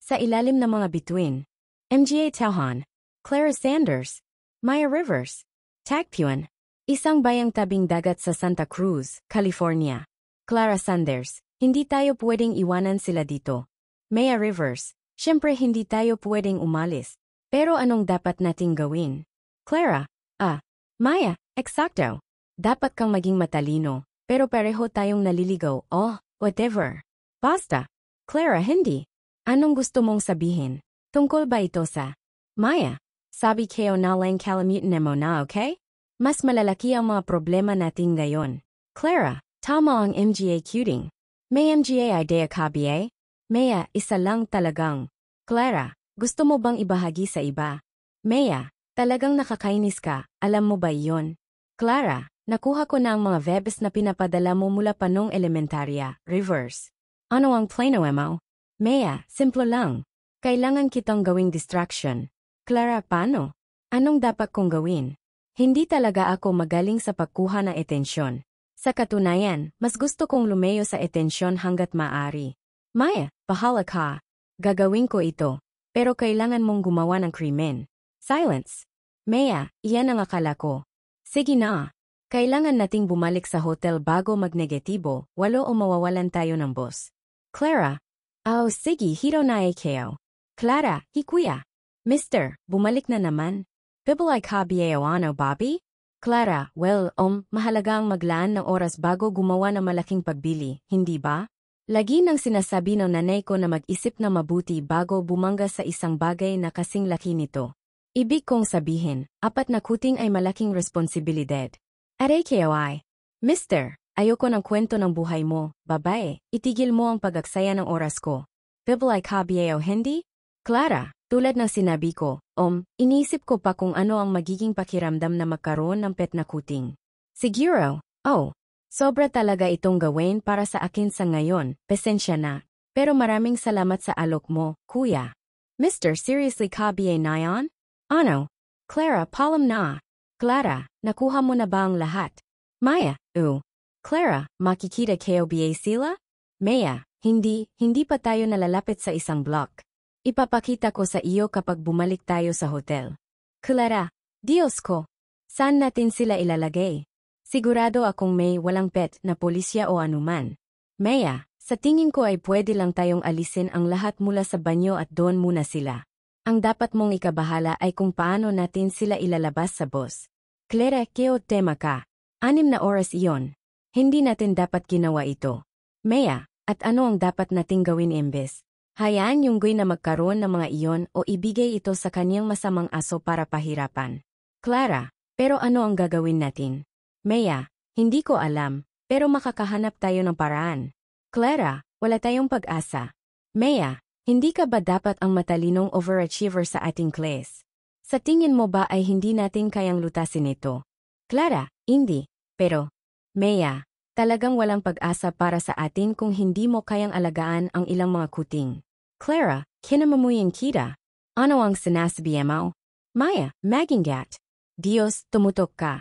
Sa ilalim ng mga bituin. MGA Tauhan. Clara Sanders. Maya Rivers. Tagpuan. Isang bayang tabing dagat sa Santa Cruz, California. Clara Sanders. Hindi tayo pwedeng iwanan sila dito. Maya Rivers. Siyempre hindi tayo pwedeng umalis. Pero anong dapat nating gawin? Clara. Maya, eksakto. Dapat kang maging matalino. Pero pareho tayong naliligaw. Oh, whatever. Basta. Clara, hindi. Anong gusto mong sabihin? Tungkol ba ito sa Maya? Sabi kayo na lang kalimutan mo na, okay? Mas malalaki ang mga problema natin ngayon. Clara, tama ang MGA cuting. May MGA idea ka ba? Maya, isa lang talagang. Clara, gusto mo bang ibahagi sa iba? Maya, talagang nakakainis ka, alam mo ba iyon? Clara, nakuha ko na ang mga verbs na pinapadala mo mula pa nung elementarya, reverse. Ano ang plano mo? Maya, simple lang. Kailangan kitang gawing distraction. Clara, paano? Anong dapat kong gawin? Hindi talaga ako magaling sa pagkuha ng etensyon. Sa katunayan, mas gusto kong lumayo sa etensyon hanggat maaari. Maya, bahala ka. Gagawin ko ito. Pero kailangan mong gumawa ng krimen. Silence. Maya, iyan ang akala ko. Sige na. Kailangan nating bumalik sa hotel bago magnegatibo, walo o mawawalan tayo ng boss. Clara. Oh, sige, hiro na kayo. Clara, hikuya. Mister, bumalik na naman. Bibalay ka ano, Bobby? Clara, well, mahalaga ang maglaan ng oras bago gumawa ng malaking pagbili, hindi ba? Lagi nang sinasabi ng nanay ko na mag-isip na mabuti bago bumangga sa isang bagay na kasing laki nito. Ibig kong sabihin, 4 na kuting ay malaking responsibilidad. Aray kayo ay, Mister, ayoko ng kwento ng buhay mo, babae, itigil mo ang pag-aksaya ng oras ko. Bibalay ka hindi? Clara, tulad ng sinabi ko, iniisip ko pa kung ano ang magiging pakiramdam na magkaroon ng pet na kuting. Siguro, sobra talaga itong gawin para sa akin sa ngayon, pasensya na. Pero maraming salamat sa alok mo, kuya. Mister, seriously ka na yan? Ano? Clara, palam na. Clara, nakuha mo na ba ang lahat? Maya, Clara, makikita kayo ba sila? Maya, hindi pa tayo nalalapit sa isang block. Ipapakita ko sa iyo kapag bumalik tayo sa hotel. Clara, Diyos ko, saan natin sila ilalagay? Sigurado akong may walang pet na polisya o anuman. Maya, sa tingin ko ay pwede lang tayong alisin ang lahat mula sa banyo at doon muna sila. Ang dapat mong ikabahala ay kung paano natin sila ilalabas sa boss. Clara, keo tema ka. 6 na oras iyon. Hindi natin dapat ginawa ito. Maya, at ano ang dapat nating gawin imbes? Hayaan yung guy na magkaroon ng mga iyon o ibigay ito sa kanyang masamang aso para pahirapan. Clara, pero ano ang gagawin natin? Maya, hindi ko alam, pero makakahanap tayo ng paraan. Clara, wala tayong pag-asa. Maya, hindi ka ba dapat ang matalinong overachiever sa ating class? Sa tingin mo ba ay hindi natin kayang lutasin ito? Clara, hindi, pero, Maya, talagang walang pag-asa para sa atin kung hindi mo kayang alagaan ang ilang mga kuting. Clara, kinamamuyin kita. Ano ang sinasabi mo? Maya, magingat. Diyos, tumutok ka.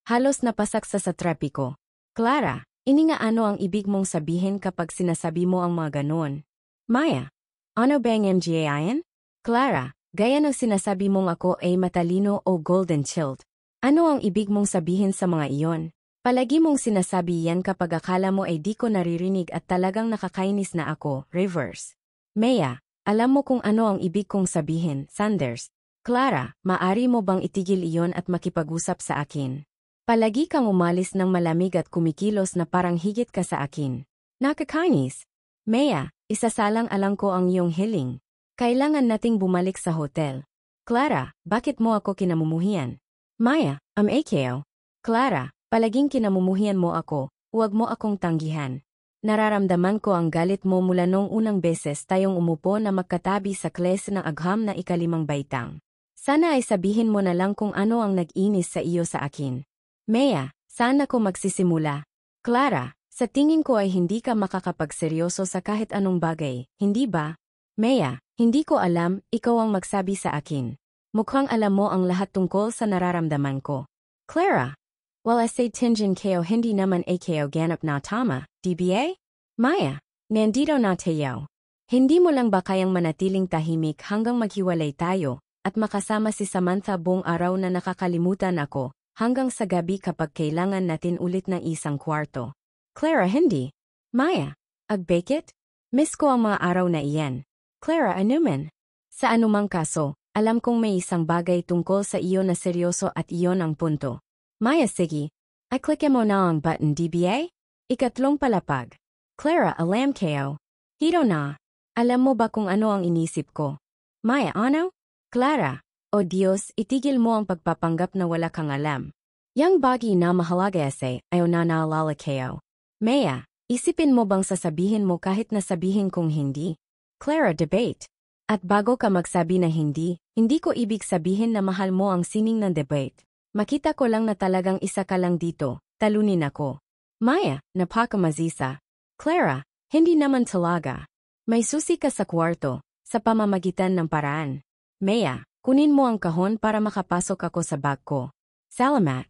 Halos napasak sa trapiko. Clara, ini nga ano ang ibig mong sabihin kapag sinasabi mo ang mga ganon? Maya, ano ba ang MGA-in? Clara, gaya ng sinasabi mong ako ay matalino o golden child. Ano ang ibig mong sabihin sa mga iyon? Palagi mong sinasabi yan kapag akala mo ay di ko naririnig at talagang nakakainis na ako, reverse. Maya, alam mo kung ano ang ibig kong sabihin, Sanders. Clara, maari mo bang itigil iyon at makipag-usap sa akin? Palagi kang umalis ng malamig at kumikilos na parang higit ka sa akin. Nakakainis. Maya, isasalang-alang ko ang iyong hiling. Kailangan nating bumalik sa hotel. Clara, bakit mo ako kinamumuhian? Maya, AKO. Clara, palaging kinamumuhian mo ako, huwag mo akong tanggihan. Nararamdaman ko ang galit mo mula nung unang beses tayong umupo na magkatabi sa klase ng agham na 5 baitang. Sana ay sabihin mo na lang kung ano ang nag-inis sa iyo sa akin. Maya, saan ako magsisimula? Clara, sa tingin ko ay hindi ka makakapagseryoso sa kahit anong bagay, hindi ba? Maya, hindi ko alam, ikaw ang magsabi sa akin. Mukhang alam mo ang lahat tungkol sa nararamdaman ko. Clara, well I say tingin kayo hindi naman kayo ganap na tama, DBA? Maya, nandito na tayo. Hindi mo lang ba kayang manatiling tahimik hanggang maghiwalay tayo, at makasama si Samantha buong araw na nakakalimutan ako, hanggang sa gabi kapag kailangan natin ulit ng isang kwarto? Clara, hindi. Maya, agbakit? Miss ko ang mga araw na iyan. Clara, anuman? Sa anumang kaso, alam kong may isang bagay tungkol sa iyo na seryoso at iyon ang punto. Maya, sige. I-click mo na ang button, DBA? Ikatlong palapag. Clara, alam kayo. Hito na. Alam mo ba kung ano ang inisip ko? Maya, ano? Clara, o Diyos, itigil mo ang pagpapanggap na wala kang alam. Yang bagay na mahalaga ay na naalala kayo. Maya, isipin mo bang sasabihin mo kahit na sabihin kong hindi? Clara, debate. At bago ka magsabi na hindi ko ibig sabihin na mahal mo ang sining ng debate. Makita ko lang na talagang isa ka lang dito, talunin ako. Maya, napakamazisa. Clara, hindi naman talaga. May susi ka sa kwarto, sa pamamagitan ng paraan. Maya, kunin mo ang kahon para makapasok ako sa bag ko. Salamat.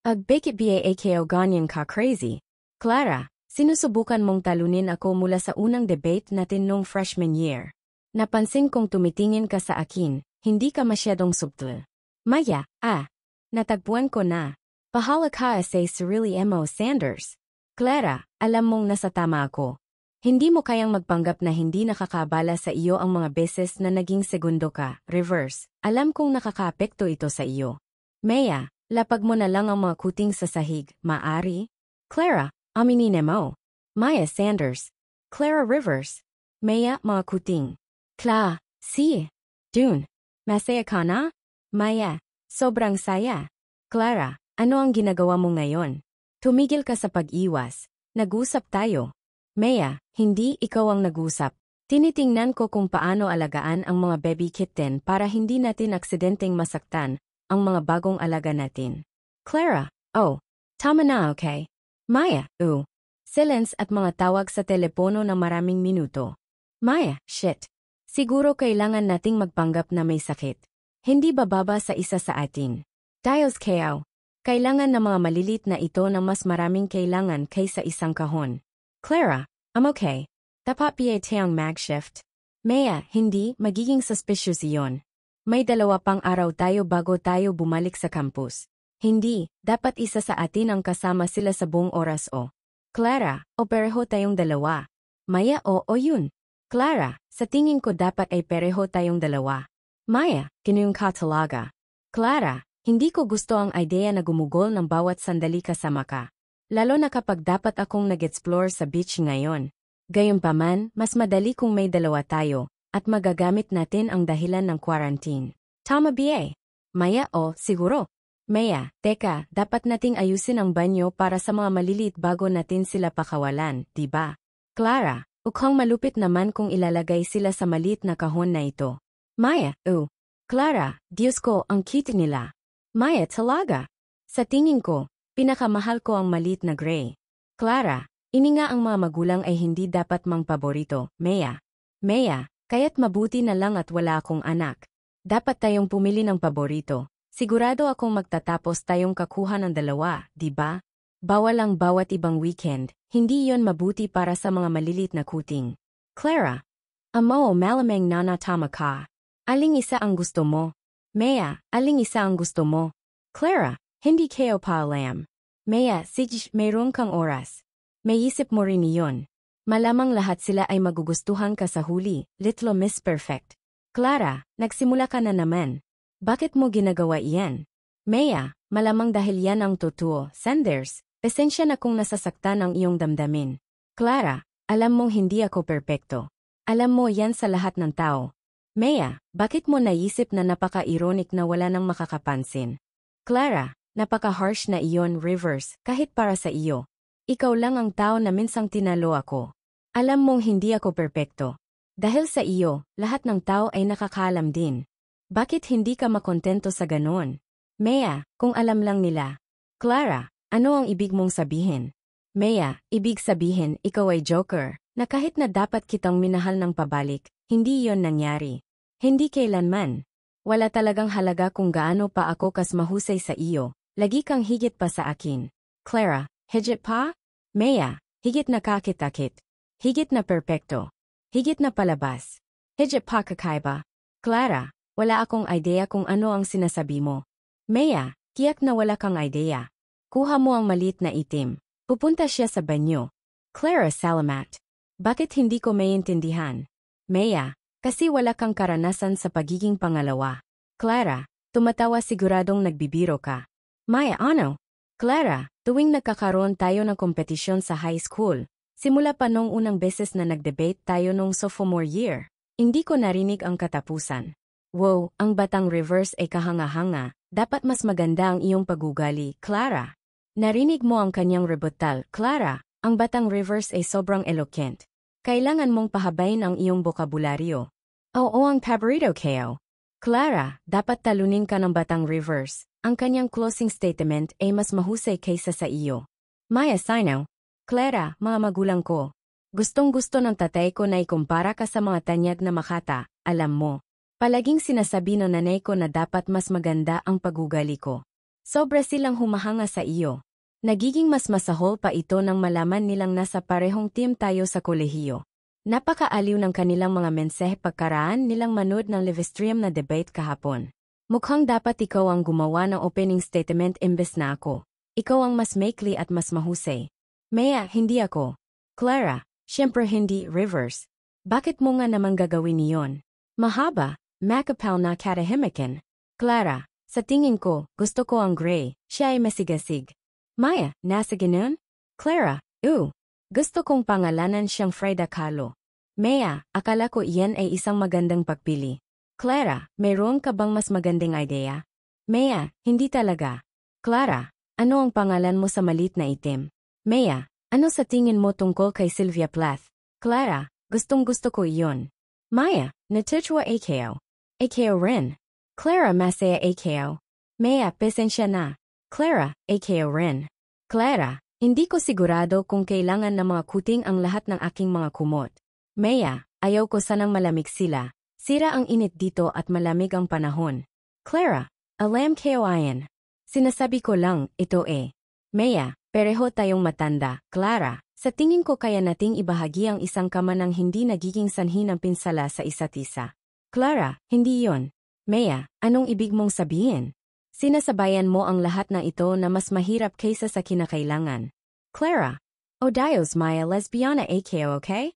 Bakit ba ganyan ka crazy? Clara, sinusubukan mong talunin ako mula sa unang debate natin noong freshman year. Napansin kong tumitingin ka sa akin, hindi ka masyadong subtle. Maya, natagpuan ko na. Pahala ka sa sarili mo, Sanders. Clara, alam mong nasa tama ako. Hindi mo kayang magpanggap na hindi nakakabala sa iyo ang mga beses na naging segundo ka, reverse. Alam kong nakakaapekto ito sa iyo. Maya, lapag mo na lang ang mga kuting sa sahig, maari? Clara, aminin mo. Maya, Sanders. Clara, Rivers. Maya, mga kuting. Dune. Masaya ka na? Maya, sobrang saya. Clara, ano ang ginagawa mo ngayon? Tumigil ka sa pag-iwas. Nag-usap tayo. Maya, hindi ikaw ang nag-usap. Tinitingnan ko kung paano alagaan ang mga baby kitten para hindi natin aksidenteng masaktan ang mga bagong alaga natin. Clara, tama na, okay? Maya, silence at mga tawag sa telepono ng maraming minuto. Maya, shit. Siguro kailangan nating magpanggap na may sakit. Hindi bababa sa isa sa atin. Dios kayo. Kailangan ng mga malilit na ito na mas maraming kailangan kaysa isang kahon. Clara, I'm okay. Tapat tayong mag-shift. Maya, hindi, magiging suspicious iyon. May 2 pang araw tayo bago tayo bumalik sa campus. Hindi, dapat isa sa atin ang kasama sila sa buong oras o. Clara, o pareho tayong 2. Maya, o yun. Clara, sa tingin ko dapat ay pareho tayong 2. Maya, kinuyong ka talaga. Clara, hindi ko gusto ang idea na gumugol ng bawat sandali kasama ka. Lalo na kapag dapat akong nag-explore sa beach ngayon. Gayunpaman, mas madali kung may 2 tayo, at magagamit natin ang dahilan ng quarantine. Tama ba? Maya, siguro. Maya, teka, dapat nating ayusin ang banyo para sa mga maliliit bago natin sila pakawalan, diba? Clara, mukhang malupit naman kung ilalagay sila sa maliit na kahon na ito. Maya, Clara, Diyos ko, ang cute nila. Maya, talaga. Sa tingin ko, pinakamahal ko ang maliit na gray. Clara, ini nga ang mga magulang ay hindi dapat mang paborito, Maya. Maya, kaya't mabuti na lang at wala akong anak. Dapat tayong pumili ng paborito. Sigurado akong magtatapos tayong kakuha ng 2, diba? Bawal ang bawat ibang weekend, hindi yon mabuti para sa mga malilit na kuting. Clara, malamang nanatama ka. Aling isa ang gusto mo? Maya, aling isa ang gusto mo? Clara, hindi kayo pa alam. Maya, mayroon kang oras. May isip mo rin iyon. Malamang lahat sila ay magugustuhan ka sa huli, Little Miss Perfect. Clara, nagsimula ka na naman. Bakit mo ginagawa iyan? Maya, malamang dahil yan ang totoo, Sanders. Pasensya na kung nasasaktan ang iyong damdamin. Clara, alam mong hindi ako perpekto. Alam mo yan sa lahat ng tao. Maya, bakit mo naisip na napaka-ironic na wala nang makakapansin? Clara, napaka-harsh na iyon, Rivers, kahit para sa iyo. Ikaw lang ang tao na minsang tinalo ako. Alam mong hindi ako perpekto. Dahil sa iyo, lahat ng tao ay nakakaalam din. Bakit hindi ka makontento sa ganoon? Maya, kung alam lang nila. Clara, ano ang ibig mong sabihin? Maya, ibig sabihin ikaw ay joker, na kahit na dapat kitang minahal ng pabalik, hindi iyon nangyari. Hindi kailanman. Wala talagang halaga kung gaano pa ako kas mahusay sa iyo. Lagi kang higit pa sa akin. Clara, higit pa? Maya, higit na kakit-akit. Higit na perpekto. higit na palabas. Higit pa kakaiba. Clara, wala akong idea kung ano ang sinasabi mo. Maya, tiyak na wala kang idea. Kuha mo ang maliit na itim. Pupunta siya sa banyo. Clara, salamat. Bakit hindi ko maintindihan? Maya, kasi wala kang karanasan sa pagiging pangalawa. Clara, tumatawa siguradong nagbibiro ka. Maya, ano? Clara, tuwing nagkakaroon tayo ng kompetisyon sa high school, simula pa nung unang beses na nag-debate tayo nung sophomore year, hindi ko narinig ang katapusan. Wow, ang batang reverse ay kahanga-hanga, dapat mas maganda ang iyong pagugali, Clara. Narinig mo ang kanyang rebuttal, Clara, ang batang reverse ay sobrang eloquent. Kailangan mong pahabain ang iyong bokabularyo. Oo ang paborito ko. Clara, dapat talunin ka ng batang reverse. Ang kanyang closing statement ay mas mahusay kaysa sa iyo. Maya Sino. Clara, mga magulang ko. Gustong-gusto ng tatay ko na ikumpara ka sa mga tanyag na Makata, alam mo. Palaging sinasabi ng nanay ko na dapat mas maganda ang pagugali ko. Sobra silang humahanga sa iyo. Nagiging mas masahol pa ito nang malaman nilang nasa parehong team tayo sa kolehiyo. Napakaaliw ng kanilang mga mensahe pagkaraan nilang manood ng livestream na debate kahapon. Mukhang dapat ikaw ang gumawa ng opening statement imbes na ako. Ikaw ang mas maikli at mas mahusay. Maya, hindi ako. Clara, syempre hindi, reverse. Bakit mo nga naman gagawin niyon? Mahaba, makapal na katahimikan. Clara, sa tingin ko, gusto ko ang gray, siya ay masigasig. Maya, nasa ganun? Clara, gusto kong pangalanan siyang Frida Kahlo. Maya, akala ko iyan ay isang magandang pagpili. Clara, mayroon ka bang mas magandang idea? Maya, hindi talaga. Clara, ano ang pangalan mo sa malit na itim? Maya, ano sa tingin mo tungkol kay Sylvia Plath? Clara, gustong-gusto ko iyon. Maya, natutuwa ako. Ako rin. Clara, masaya ako. Maya, pasensya na. Clara, ako rin. Clara, hindi ko sigurado kung kailangan ng mga kuting ang lahat ng aking mga kumot. Maya, ayaw ko sanang malamig sila. Sira ang init dito at malamig ang panahon. Clara, alam ko ayan. Sinasabi ko lang, ito Maya, pareho tayong matanda. Clara, sa tingin ko kaya nating ibahagi ang isang kama ng hindi nagiging sanhi ng pinsala sa isa't isa. Clara, hindi yon. Maya, anong ibig mong sabihin? Sinasabayan mo ang lahat ng ito na mas mahirap kaysa sa kinakailangan. Clara, Dios Maya lesbiana ako, okay?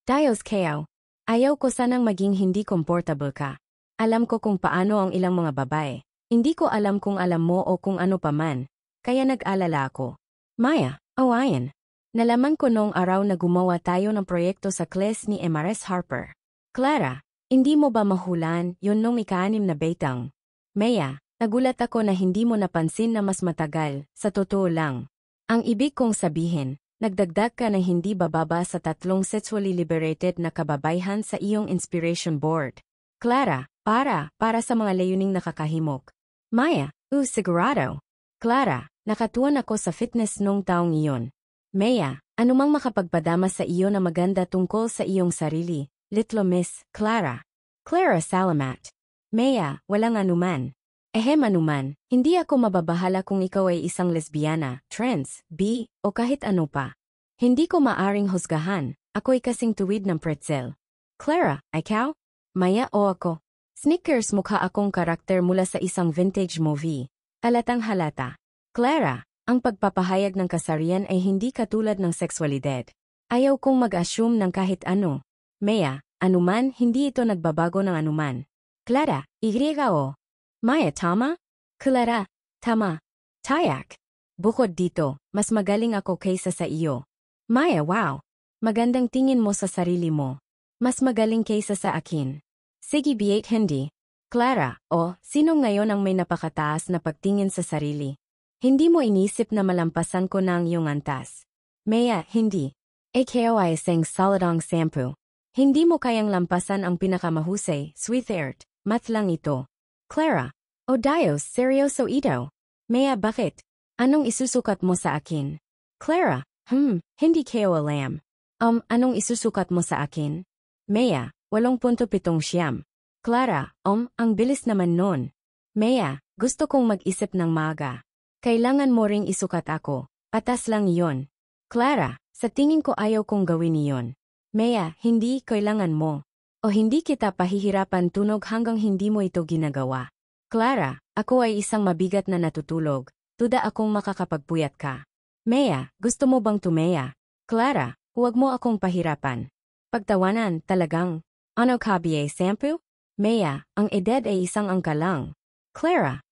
Dios ko. Ayaw ko sanang maging hindi comfortable ka. Alam ko kung paano ang ilang mga babae. Hindi ko alam kung alam mo o kung ano paman. Kaya nag-alala ako. Maya, ayan. Nalaman ko noong araw na gumawa tayo ng proyekto sa class ni Emares Harper. Clara, hindi mo ba mahulan yun nung ika-6 na betang? Maya, nagulat ako na hindi mo napansin na mas matagal, sa totoo lang. Ang ibig kong sabihin, nagdagdag ka na hindi bababa sa 3 sexually liberated na kababaihan sa iyong inspiration board. Clara, para sa mga layuning nakakahimok. Maya, sigurado. Clara, nakatuon ako sa fitness nung taong iyon. Maya, anumang makapagpadama sa iyo na maganda tungkol sa iyong sarili, Little Miss, Clara. Clara, salamat. Maya, walang anuman. Anuman, hindi ako mababahala kung ikaw ay isang lesbiana, trans, bi, o kahit ano pa. Hindi ko maaring husgahan, ako'y kasing tuwid ng pretzel. Clara, ikaw? Maya o ako? Snickers mukha akong karakter mula sa isang vintage movie. Halatang halata. Clara, ang pagpapahayag ng kasarian ay hindi katulad ng sexualidad. Ayaw kong mag-assume ng kahit ano. Maya, anuman, hindi ito nagbabago ng anuman. Clara, o. Maya, tama? Clara, tama. Tayak. Bukod dito, mas magaling ako kaysa sa iyo. Maya, wow. Magandang tingin mo sa sarili mo. Mas magaling kaysa sa akin. Sige, B8 hindi. Clara, sino ngayon ang may napakataas na pagtingin sa sarili? Hindi mo inisip na malampasan ko na ang iyong antas. Maya, hindi. Ikaw ay isang solidong shampoo. Hindi mo kayang lampasan ang pinakamahusay, sweet earth, math lang ito. Clara, Dios, seryoso ito. Maya, bakit? Anong isusukat mo sa akin? Clara, hindi ko alam. Anong isusukat mo sa akin? Maya, 8.7. Clara, ang bilis naman nun. Maya, gusto kong mag-isip ng maga. Kailangan mo ring isukat ako. Patas lang iyon. Clara, sa tingin ko ayaw kong gawin iyon. Maya, hindi kailangan mo. O hindi kita pahihirapan tunog hanggang hindi mo ito ginagawa. Clara, ako ay isang mabigat na natutulog. Tuda akong makakapagpuyat ka. Maya, gusto mo bang tumeya? Clara, huwag mo akong pahirapan. Pagtawanan, talagang. Ano ka ba, sampu? Maya, ang edad ay isang angka lang. Clara,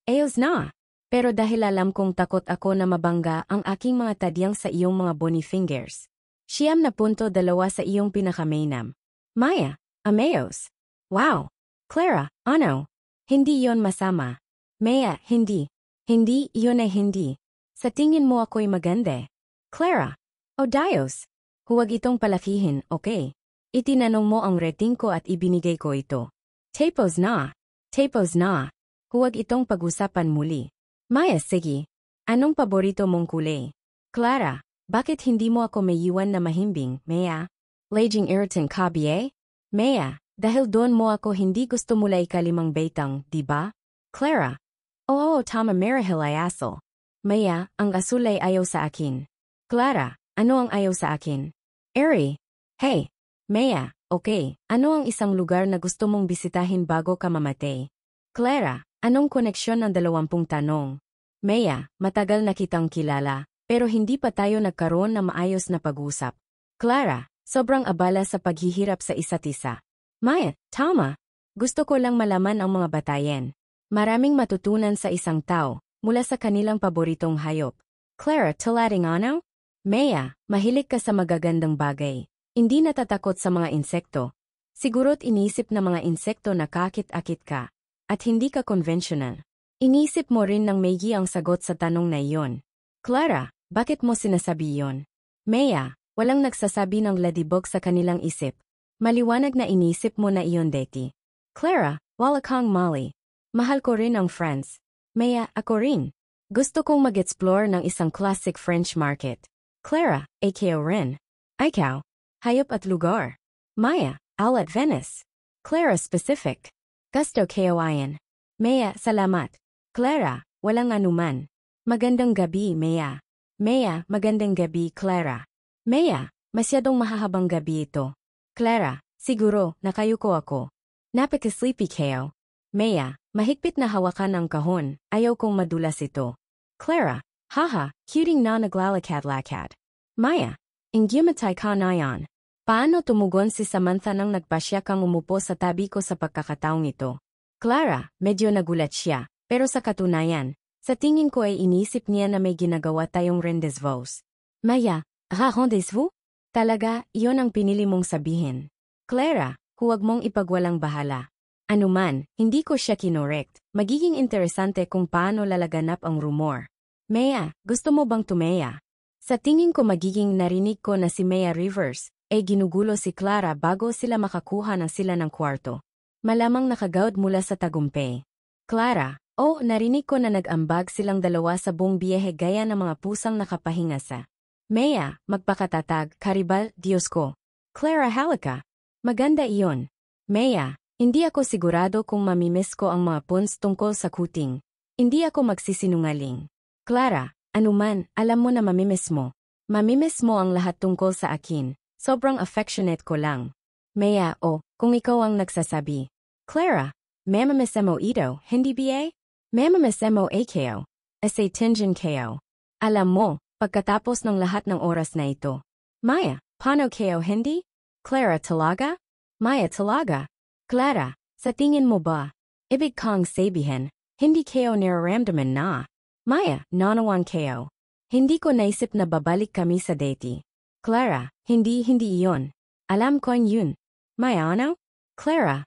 ayos na. Pero dahil alam kong takot ako na mabangga ang aking mga tadyang sa iyong mga bony fingers. 9.2 sa iyong pinakamainam. Maya, amayos. Wow. Clara, ano? Hindi yon masama. Maya, hindi. Hindi, iyon ay hindi. Sa tingin mo ako'y maganda. Clara, o Dios. Huwag itong palakihin, okay? Itinanong mo ang rating ko at ibinigay ko ito. Tapos na. Tapos na. Huwag itong pag-usapan muli. Maya, sige. Anong paborito mong kulay? Clara, bakit hindi mo ako maiiwan na mahimbing, Maya? Laging irritant ka ba? Maya, dahil doon mo ako hindi gusto mula ikalimang betang, di ba? Clara, oo, tama marahil ay aso. Maya, ang asul ay ayaw sa akin. Clara, ano ang ayaw sa akin? Eri, hey, Maya, okay, ano ang isang lugar na gusto mong bisitahin bago ka mamatay? Clara, anong koneksyon ng 20 tanong? Maya, matagal na kitang kilala, pero hindi pa tayo nagkaroon ng maayos na pag-usap. Clara, sobrang abala sa paghihirap sa isa't isa. Maya, tama. Gusto ko lang malaman ang mga batayan. Maraming matutunan sa isang tao, mula sa kanilang paboritong hayop. Clara, talating ano? Maya, mahilig ka sa magagandang bagay. Hindi natatakot sa mga insekto. Siguro't inisip na mga insekto na kakit-akit ka. At hindi ka conventional. Inisip mo rin ng maigi ang sagot sa tanong na iyon. Clara, bakit mo sinasabi iyon? Maya, walang nagsasabi ng ladibog sa kanilang isip. Maliwanag na inisip mo na iyon, Deti. Clara, wala kang mali. Mahal ko rin ang France. Maya, ako rin. Gusto kong mag-explore ng isang classic French market. Clara, ikaw rin. Ikaw, hayop at lugar. Maya, at Venice. Clara specific. Gusto kayo ayan. Maya, salamat. Clara, walang anuman. Magandang gabi, Maya. Maya, magandang gabi, Clara. Maya, masyadong mahahabang gabi ito. Clara, siguro, nakayuko ako. Napaka-sleepy kayo. Maya, mahigpit na hawakan ang kahon, ayaw kong madulas ito. Clara, haha, cuting na naglalakad-lakad. Maya, inggimatay ka na yan. Paano tumugon si Samantha nang nagpasya kang umupo sa tabi ko sa pagkakataong ito? Clara, medyo nagulat siya, pero sa katunayan, sa tingin ko ay inisip niya na may ginagawa tayong rendezvous. Maya, rendezvous? Talaga, iyon ang pinili mong sabihin. Clara, huwag mong ipagwalang bahala. Anuman, hindi ko siya kinorekt. Magiging interesante kung paano lalaganap ang rumor. Maya, gusto mo bang tumeya? Sa tingin ko magiging narinig ko na si Maya Rivers, ay ginugulo si Clara bago sila makakuha ng sila ng kwarto. Malamang nakagawad mula sa tagumpay. Clara, narinig ko na nag-ambag silang dalawa sa buong biyehe gaya ng mga pusang nakapahinga sa. Maya, magpakatatag, karibal, Diyos ko. Clara, halika. Maganda iyon. Maya, hindi ako sigurado kung mamimiss ko ang mga puns tungkol sa kuting. Hindi ako magsisinungaling. Clara, anuman, alam mo na mamimiss mo. Mamimiss mo ang lahat tungkol sa akin. Sobrang affectionate ko lang. Maya, kung ikaw ang nagsasabi. Clara, mamimiss mo ito, hindi ba? Mamimiss mo ako. Asay tingin kayo. Alam mo, pagkatapos ng lahat ng oras na ito. Maya, paano kayo hindi? Clara, talaga? Maya, talaga? Clara, sa tingin mo ba? Ibig kang sabihin, hindi kayo nararamdaman na. Maya, nanawan kayo. Hindi ko naisip na babalik kami sa date. Clara, hindi iyon. Alam ko yun. Maya, ano? Clara,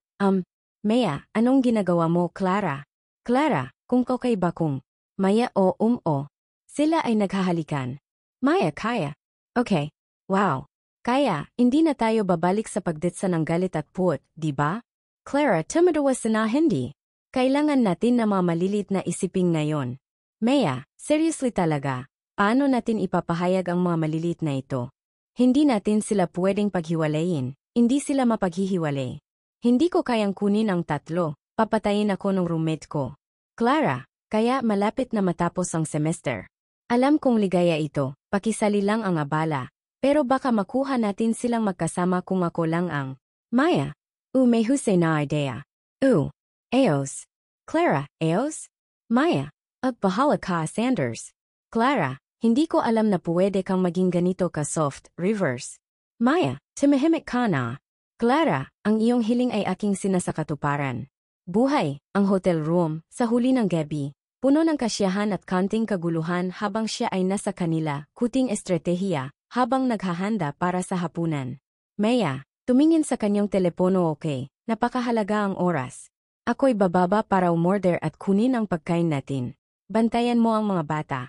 Maya, anong ginagawa mo, Clara? Clara, kung okay ba kung? Maya, Sila ay naghahalikan. Maya, kaya. Okay. Wow. Kaya, hindi na tayo babalik sa pagditsa ng galit at puot, di ba? Clara, tumaduwas na hindi. Kailangan natin na mga malilit na isiping ngayon. Maya, seriously talaga, paano natin ipapahayag ang mga malilit na ito? Hindi natin sila pwedeng paghiwalayin, hindi sila mapaghihiwalay. Hindi ko kayang kunin ang 3, papatayin ako ng roommate ko. Clara, kaya malapit na matapos ang semester. Alam kong ligaya ito, pakisali lang ang abala. Pero baka makuha natin silang magkasama kung ako lang ang Maya. May husay na idea. Ayos. Clara, ayos? Maya. Bahala ka, Sanders. Clara, hindi ko alam na pwede kang maging ganito ka-soft, reverse. Maya, tumahimik ka na. Clara, ang iyong hiling ay aking sinasakatuparan. Buhay, ang hotel room, sa huli ng gabi. Puno ng kasiyahan at kanting kaguluhan habang siya ay nasa kanila, kuting estratehiya, habang naghahanda para sa hapunan. Maya, tumingin sa kanyang telepono okay, napakahalaga ang oras. Ako'y bababa para umorder at kunin ang pagkain natin. Bantayan mo ang mga bata.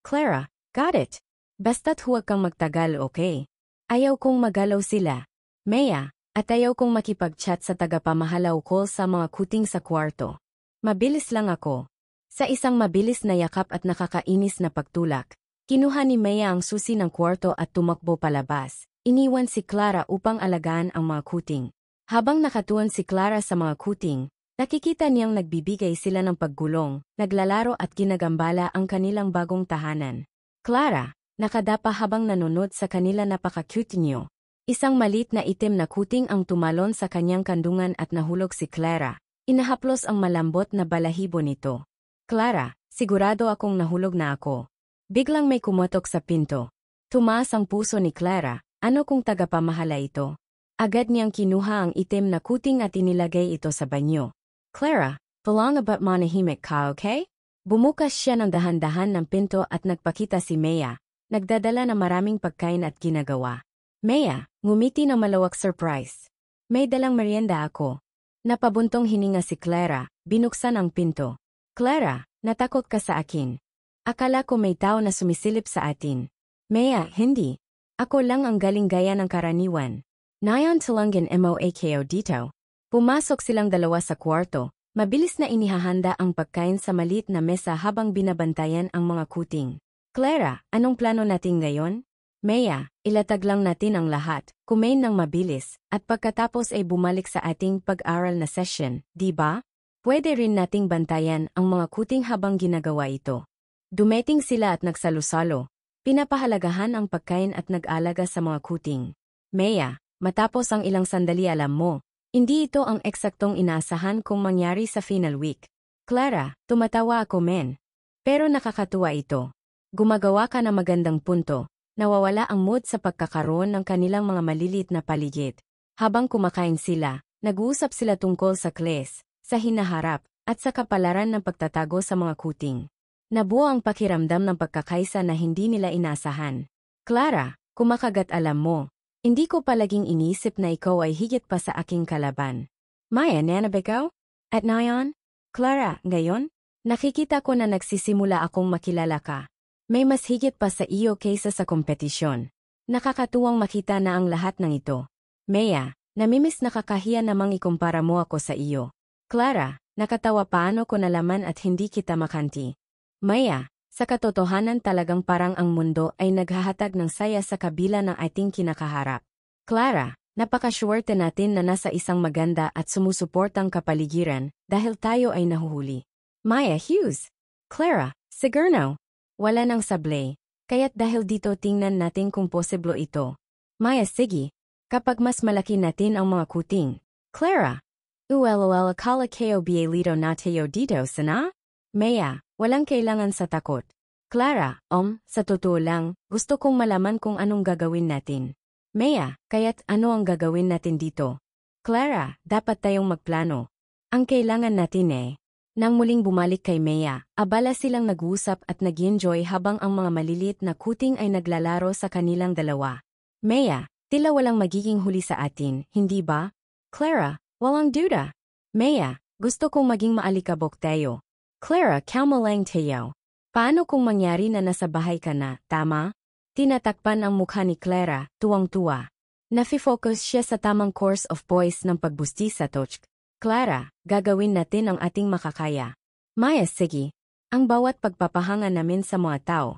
Clara, got it. Basta't huwag kang magtagal okay. Ayaw kong magalaw sila. Maya, at ayaw kong makipag-chat sa tagapamahalaw ko sa mga kuting sa kwarto. Mabilis lang ako. Sa isang mabilis na yakap at nakakainis na pagtulak, kinuha ni Maya ang susi ng kwarto at tumakbo palabas. Iniwan si Clara upang alagaan ang mga kuting. Habang nakatuon si Clara sa mga kuting, nakikita niyang nagbibigay sila ng paggulong, naglalaro at ginagambala ang kanilang bagong tahanan. Clara, nakadapa habang nanonood sa kanila napaka-cute niyo. Isang malit na itim na kuting ang tumalon sa kanyang kandungan at nahulog si Clara. Inahaplos ang malambot na balahibo nito. Clara, sigurado akong nahulog na ako. Biglang may kumotok sa pinto. Tumaas ang puso ni Clara, ano kung tagapamahala ito? Agad niyang kinuha ang itim na kuting at inilagay ito sa banyo. Clara, tolong about manahimik ka okay? Bumukas siya ng dahan-dahan ng pinto at nagpakita si Maya, nagdadala ng maraming pagkain at ginagawa. Maya, ngumiti ng malawak surprise. May dalang merienda ako. Napabuntong hininga si Clara, binuksan ang pinto. Clara, natakot ka sa akin. Akala ko may tao na sumisilip sa atin. Maya, hindi. Ako lang ang galing gaya ng karaniwan. Nayon tulungan mo ako dito. Pumasok silang dalawa sa kwarto. Mabilis na inihahanda ang pagkain sa maliit na mesa habang binabantayan ang mga kuting. Clara, anong plano natin ngayon? Maya, ilatag lang natin ang lahat, kumain ng mabilis, at pagkatapos ay bumalik sa ating pag-aral na session, di ba? Pwede rin nating bantayan ang mga kuting habang ginagawa ito. Dumating sila at nagsalusalo. Pinapahalagahan ang pagkain at nag-alaga sa mga kuting. Maya, matapos ang ilang sandali alam mo, hindi ito ang eksaktong inaasahan kung mangyari sa final week. Clara, tumatawa ako men. Pero nakakatuwa ito. Gumagawa ka ng magandang punto. Nawawala ang mood sa pagkakaroon ng kanilang mga maliliit na paligid. Habang kumakain sila, nag-uusap sila tungkol sa class, sa hinaharap, at sa kapalaran ng pagtatago sa mga kuting. Nabuo ang pakiramdam ng pagkakaisa na hindi nila inasahan. Clara, kumakagat alam mo, hindi ko palaging iniisip na ikaw ay higit pa sa aking kalaban. Maya, nanabigaw? At ngayon? Clara, ngayon? Nakikita ko na nagsisimula akong makilala ka. May mas higit pa sa iyo kaysa sa kompetisyon. Nakakatuwang makita na ang lahat ng ito. Maya, namimiss nakakahiya namang ikumpara mo ako sa iyo. Clara, nakatawa paano ko nalaman at hindi kita makanti. Maya, sa katotohanan talagang parang ang mundo ay naghahatag ng saya sa kabila ng ating kinakaharap. Clara, napakaswerte natin na nasa isang maganda at sumusuportang kapaligiran dahil tayo ay nahuhuli. Maya Hughes. Clara, sigurno. Wala nang sablay, kaya't dahil dito tingnan natin kung posiblo ito. Maya sige, kapag mas malaki natin ang mga kuting. Clara. Akala ko bielito na tayo dito sana? Maya, walang kailangan sa takot. Clara, sa totoo lang, gusto kong malaman kung anong gagawin natin. Maya, kaya't ano ang gagawin natin dito? Clara, dapat tayong magplano. Ang kailangan natin Nang muling bumalik kay Maya, abala silang nag-uusap at nag-enjoy habang ang mga maliliit na kuting ay naglalaro sa kanilang dalawa. Maya, tila walang magiging huli sa atin, hindi ba? Clara, walang duda. Maya, gusto kong maging maalikabok tayo. Clara, kalma lang tayo. Paano kung mangyari na nasa bahay ka na, tama? Tinatakpan ang mukha ni Clara, tuwang-tuwa. Nafi-focus siya sa tamang course of poise ng pagbusti sa touch. Clara, gagawin natin ang ating makakaya. Maya, sige. Ang bawat pagpapahanga namin sa mga tao.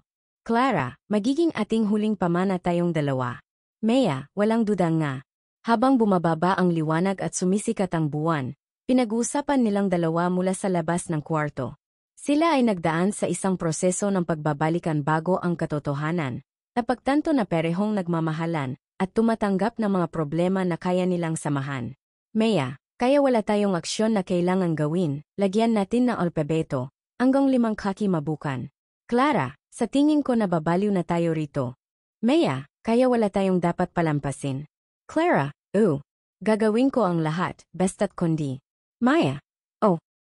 Clara, magiging ating huling pamana tayong dalawa. Maya, walang duda nga. Habang bumababa ang liwanag at sumisikat ang buwan, pinag-uusapan nilang dalawa mula sa labas ng kwarto. Sila ay nagdaan sa isang proseso ng pagbabalikan bago ang katotohanan. Napagtanto na perehong nagmamahalan at tumatanggap ng mga problema na kaya nilang samahan. Maya, kaya wala tayong aksyon na kailangan gawin, lagyan natin ng alpabeto, hanggang 5 kaki mabukan. Clara, sa tingin ko nababaliw na tayo rito. Maya, kaya wala tayong dapat palampasin. Clara, gagawin ko ang lahat, basta't kundi. Maya,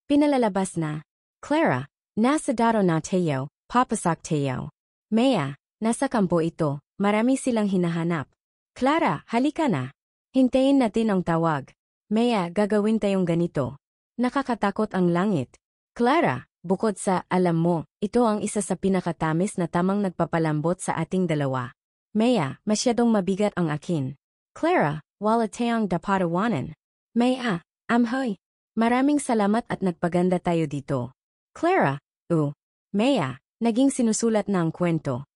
pinalalabas na. Clara, nasa daro na tayo, papasak tayo. Maya, nasa kampo ito, marami silang hinahanap. Clara, halika na. Hintayin natin ang tawag. Maya, gagawin tayong ganito. Nakakatakot ang langit. Clara, bukod sa alam mo, ito ang isa sa pinakatamis na tamang nagpapalambot sa ating dalawa. Maya, masyadong mabigat ang akin. Clara, wala tayong daparawanan. Maya, amhoy. Maraming salamat at nagpaganda tayo dito. Clara, Maya, naging sinusulat na ang kwento.